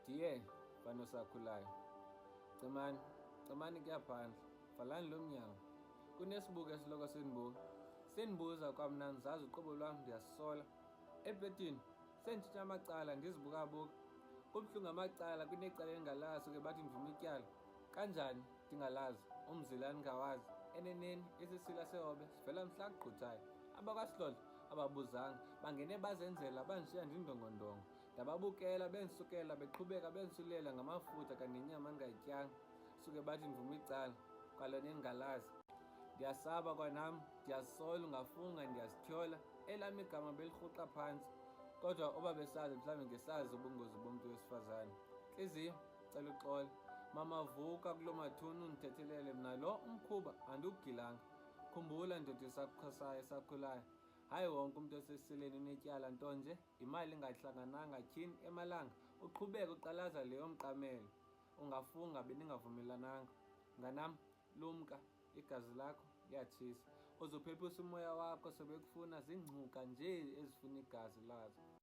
Diye mfana osakhulayo, cemani kuya phandle, valani lo mnyango. Kunesibuko esiloko sindibuza kwamna ndizazi uqobo lwam ndiyasisola. Ebhedini senditshintsha amacala ndizibuka-buka. Kubuhlungu amacala kunecala endingalazi suke bathi ndivuma ityala. Kanjani ndingalazi, umzila ndingawazi? Eneneni isisila sehobe sivela mhla kugquthayo. AbakwaSihlolo ababuzanga, bangene bazenzela bandishiya ndindongondongo. Ndababukela bendisukela beqhubeka bendisulela ngamafutha kanti nenyama ndingayityanga. Suke bathi ndivuma icala kwalona endingalazi. Ndiyasaba kwanam, ndiyazisola ungafunga ndiyazithyola. Elam igama belirhuqa phantsi, kodwa oba besazi mhlawumbi ngesazi ubungozi bomntu wesifazane. Ntliziyo, cela uxole. Mama vuka kuloo mathuni undithethelele, mna lo umkhuba andiwugilanga. Khumbula ndoda esakhosayo esakhulayo, hayi wonke umntu osesileni unetyala, nto nje imali engahlangananga tyhini emalanga. Uqhubeke uqalaza le yomqamelo, ungafunga bendingavumelananga. Mnganam, lumka, igazi lakho liyatshisa. Uzophephisa umoya wakho sebekufuna zingcuka nje ezifuna igazi lazo.